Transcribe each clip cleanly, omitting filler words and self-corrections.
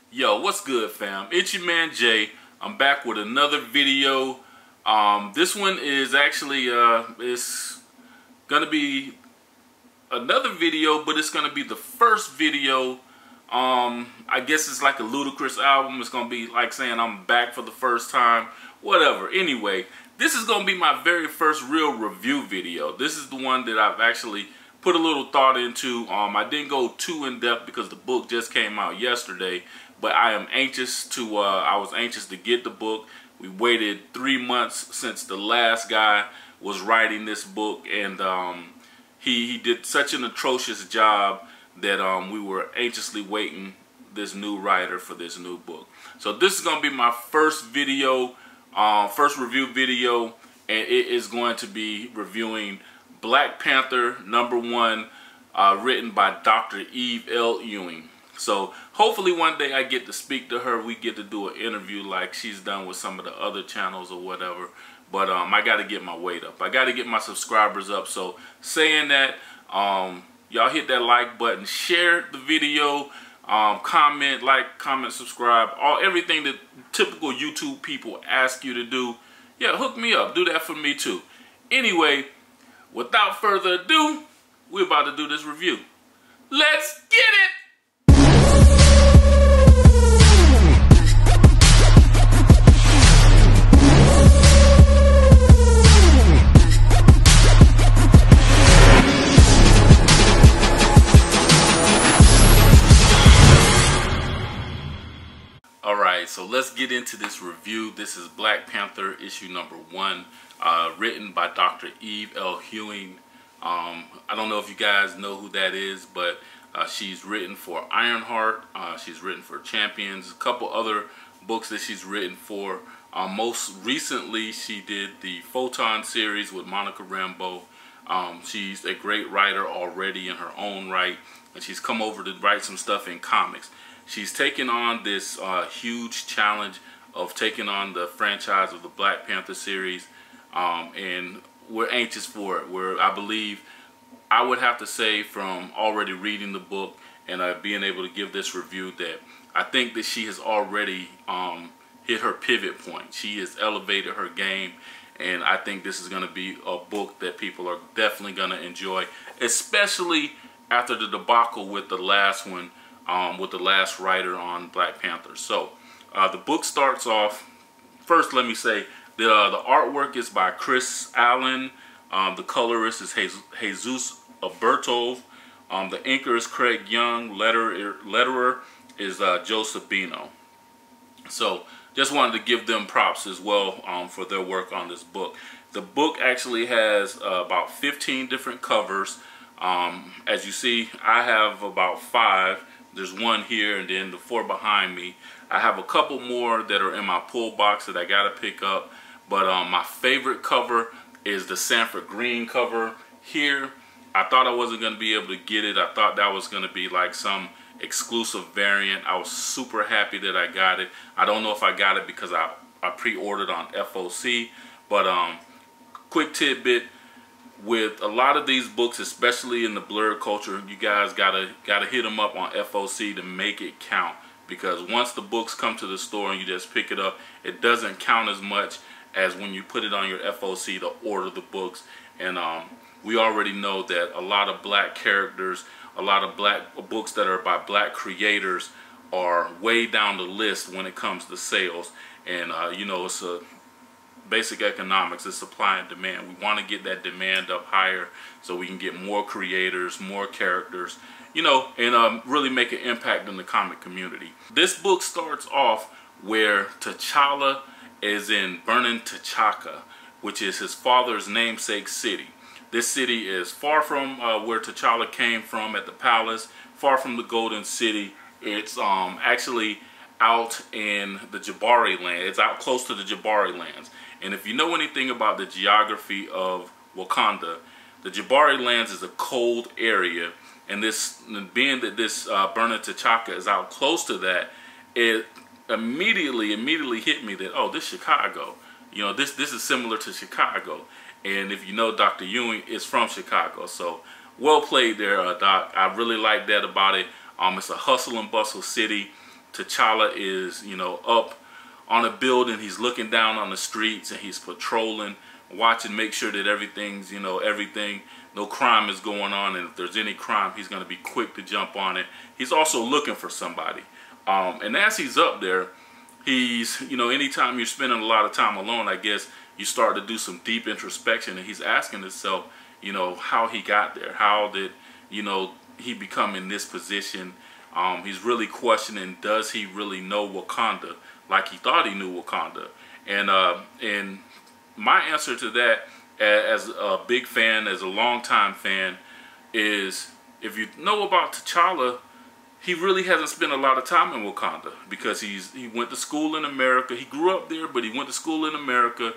Yo, what's good, fam? It's your man Jay. I'm back with another video. This one is actually it's gonna be another video, but it's gonna be the first video. I guess it's like a Ludacris album. It's gonna be like saying I'm back for the first time. Whatever. Anyway, this is gonna be my very first real review video. This is the one that I've actually put a little thought into. I didn't go too in depth because the book just came out yesterday. But I am anxious to, I was anxious to get the book. We waited 3 months since the last guy was writing this book, and he did such an atrocious job that we were anxiously waiting this new writer for this new book. So this is going to be my first video, first review video, and it is going to be reviewing Black Panther #1, written by Dr. Ewing. So hopefully one day I get to speak to her. We get to do an interview like she's done with some of the other channels or whatever. But I got to get my weight up. I got to get my subscribers up. So saying that, y'all hit that like button, share the video, comment, subscribe, everything that typical YouTube people ask you to do. Yeah, hook me up. Do that for me too. Anyway, without further ado, we're about to do this review. Let's get it! Alright, so let's get into this review. This is Black Panther issue #1, written by Dr. Ewing. I don't know if you guys know who that is, but she's written for Ironheart, she's written for Champions, a couple other books that she's written for. Most recently, she did the Photon series with Monica Rambeau. She's a great writer already in her own right, and she's come over to write some stuff in comics. She's taken on this huge challenge of taking on the franchise of the Black Panther series, and we're anxious for it. I believe, I would have to say from already reading the book and being able to give this review, that I think that she has already hit her pivot point. She has elevated her game, and I think this is going to be a book that people are definitely going to enjoy, especially after the debacle with the last one, with the last writer on Black Panther. So the book starts off, first let me say, the artwork is by Chris Allen, the colorist is Jesus Alberto, the inker is Craig Young, letterer is Joseph Bino. So just wanted to give them props as well for their work on this book. The book actually has about 15 different covers. As you see, I have about 5. There's one here and then the 4 behind me. I have a couple more that are in my pull box that I gotta pick up. But my favorite cover is the Sanford Green cover here. I thought I wasn't gonna be able to get it. I thought that was gonna be like some exclusive variant. I was super happy that I got it. I don't know if I got it because I pre-ordered on FOC. But quick tidbit. With a lot of these books, especially in the blurred culture, you guys gotta hit them up on FOC to make it count. Because once the books come to the store and you just pick it up, it doesn't count as much as when you put it on your FOC to order the books. And we already know that a lot of black characters, a lot of black books that are by black creators are way down the list when it comes to sales. And you know, it's a basic economics, is supply and demand. We want to get that demand up higher so we can get more creators, more characters, you know, and really make an impact in the comic community. This book starts off where T'Challa is in Burning T'Chaka, which is his father's namesake city. This city is far from where T'Challa came from at the palace, far from the Golden City. It's actually out in the Jabari land. It's out close to the Jabari lands. And if you know anything about the geography of Wakanda, the Jabari lands is a cold area, and this, being that this Burning T'Chaka is out close to that, it immediately hit me that, oh, this Chicago. You know, this is similar to Chicago. And if you know, Dr. Ewing is from Chicago. So well played there, Doc. I really like that about it. It's a hustle and bustle city. T'Challa is, you know, up on a building. He's looking down on the streets and he's patrolling, watching, make sure that everything's, you know, no crime is going on, and if there's any crime, he's going to be quick to jump on it. He's also looking for somebody. And as he's up there, he's, you know, anytime you're spending a lot of time alone, I guess you start to do some deep introspection, and he's asking himself, you know, how he got there. How did, you know, he become in this position? He's really questioning, does he really know Wakanda like he thought he knew Wakanda? And my answer to that, as a big fan, as a longtime fan, is if you know about T'Challa, he really hasn't spent a lot of time in Wakanda, because he went to school in America. He grew up there, but he went to school in America.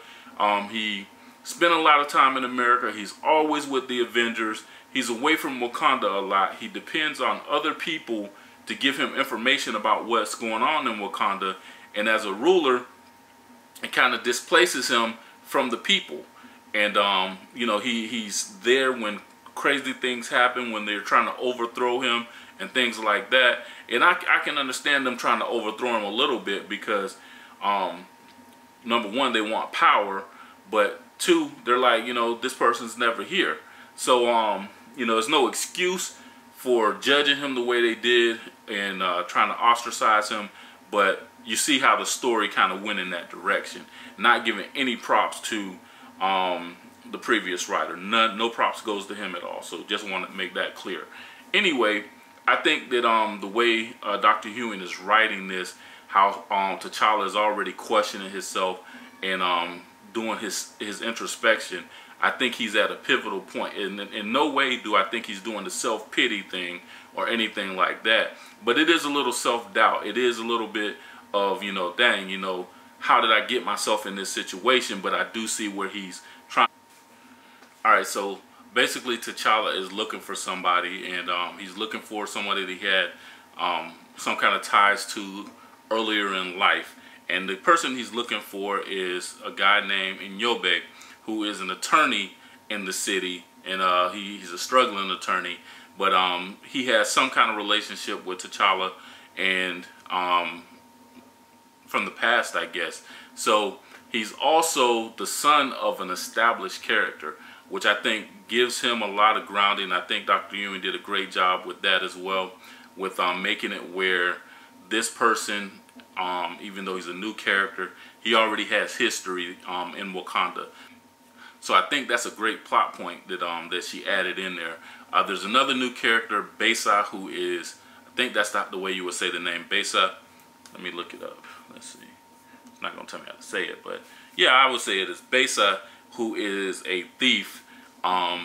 He spent a lot of time in America. He's always with the Avengers. He's away from Wakanda a lot. He depends on other people to give him information about what's going on in Wakanda. And as a ruler, it kind of displaces him from the people. And, you know, he's there when crazy things happen, when they're trying to overthrow him and things like that. And I can understand them trying to overthrow him a little bit, because, number one, they want power. But two, they're like, you know, this person's never here. So, you know, there's no excuse for judging him the way they did and trying to ostracize him. But you see how the story kind of went in that direction, not giving any props to the previous writer. No props goes to him at all. So just want to make that clear. Anyway, I think that the way Dr. Ewing is writing this, how T'Challa is already questioning himself and doing his introspection, I think he's at a pivotal point. In no way do I think he's doing the self-pity thing or anything like that. But it is a little self-doubt. It is a little bit of, you know, dang, you know, how did I get myself in this situation? But I do see where he's trying. All right, so basically T'Challa is looking for somebody, and he's looking for somebody that he had some kind of ties to earlier in life. And the person he's looking for is a guy named Nyobe, who is an attorney in the city, and he's a struggling attorney, but he has some kind of relationship with T'Challa, and from the past, I guess. So he's also the son of an established character, which I think gives him a lot of grounding. I think Dr. Ewing did a great job with that as well, with making it where this person, even though he's a new character, he already has history in Wakanda. So I think that's a great plot point that that she added in there. There's another new character, Besa, who is, I think that's not the way you would say the name, Besa. Let me look it up. Let's see. It's not going to tell me how to say it, but yeah, I would say it is Besa, who is a thief.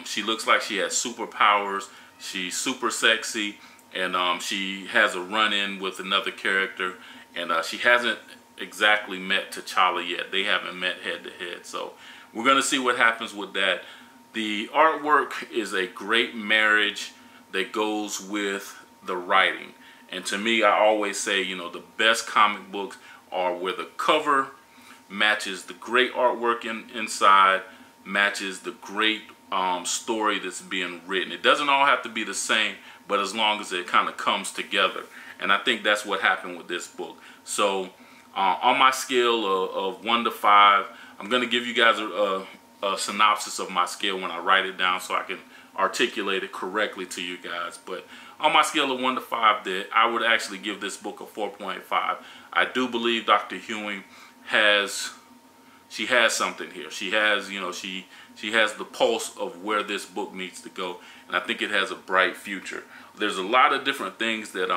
She looks like she has superpowers. She's super sexy, and she has a run-in with another character, and she hasn't exactly met T'Challa yet. They haven't met head-to-head, so we're going to see what happens with that. The artwork is a great marriage that goes with the writing. And to me, I always say, you know, the best comic books are where the cover matches the great artwork inside, matches the great story that's being written. It doesn't all have to be the same, but as long as it kind of comes together. And I think that's what happened with this book. So on my scale of 1 to 5, I'm going to give you guys a synopsis of my scale when I write it down, so I can articulate it correctly to you guys. But on my scale of 1 to 5, that I would actually give this book a 4.5. I do believe Dr. Ewing has something here. She has, you know, she has the pulse of where this book needs to go, and I think it has a bright future. There's a lot of different things that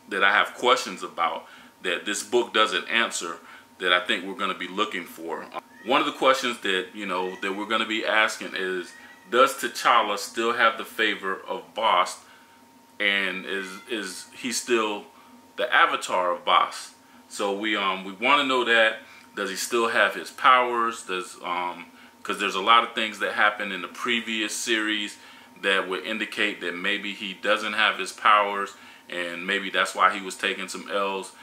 that I have questions about that this book doesn't answer, that I think we're going to be looking for. One of the questions that, you know, that we're going to be asking is, does T'Challa still have the favor of Bast, and is he still the avatar of Bast? So we want to know that. Does he still have his powers? Does because there's a lot of things that happened in the previous series that would indicate that maybe he doesn't have his powers, and maybe that's why he was taking some L's.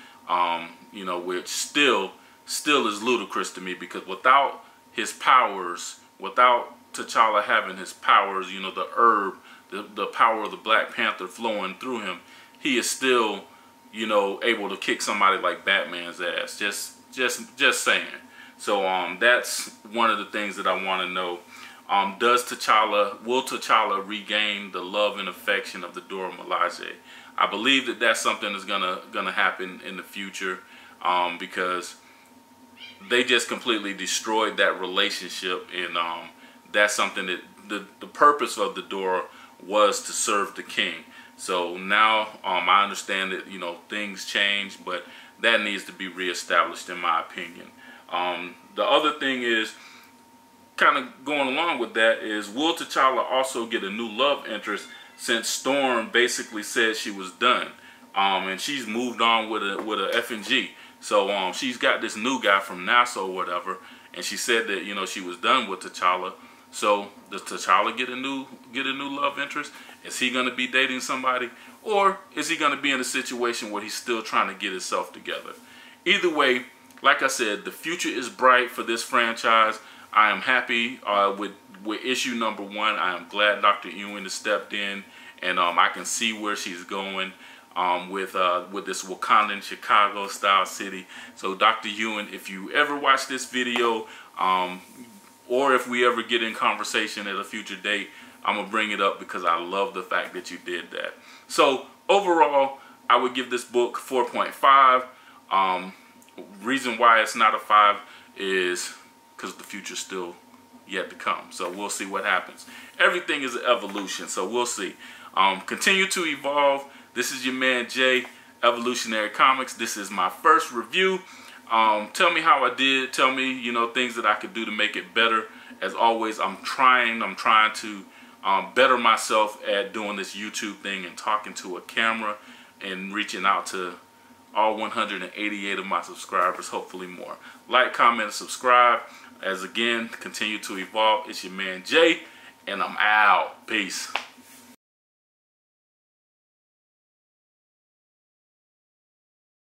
You know, which still is ludicrous to me, because without his powers, without T'Challa having his powers, you know, the herb, the power of the Black Panther flowing through him, he is still you know, able to kick somebody like Batman's ass. Just saying. So that's one of the things that I want to know. Will T'Challa regain the love and affection of the Dora Milaje? I believe that that's something that's gonna happen in the future, because they just completely destroyed that relationship, and that's something that the purpose of the Dora was to serve the king. So now I understand that, you know, things change, but that needs to be reestablished in my opinion. The other thing is, kind of going along with that, is will T'Challa also get a new love interest, since Storm basically said she was done, and she's moved on with a F&G. So she's got this new guy from NASA or whatever, and she said that, you know, she was done with T'Challa. So does T'Challa get a new love interest? Is he going to be dating somebody, or is he going to be in a situation where he's still trying to get himself together? Either way, like I said, the future is bright for this franchise. I am happy with issue number 1. I am glad Dr. Ewing has stepped in, and I can see where she's going with this Wakandan Chicago style city. So Dr. Ewing, if you ever watch this video, or if we ever get in conversation at a future date, I'm gonna bring it up because I love the fact that you did that. So overall, I would give this book 4.5. Reason why it's not a 5 is because the future's still yet to come. So we'll see what happens. Everything is an evolution, so we'll see. Continue to evolve. This is your man Jay, Evolutionary Comics. This is my first review. Tell me how I did. Tell me, you know, things that I could do to make it better. As always, I'm trying to better myself at doing this YouTube thing and talking to a camera and reaching out to all 188 of my subscribers, hopefully more. Like, comment, and subscribe. As again, continue to evolve. It's your man Jay, and I'm out. Peace.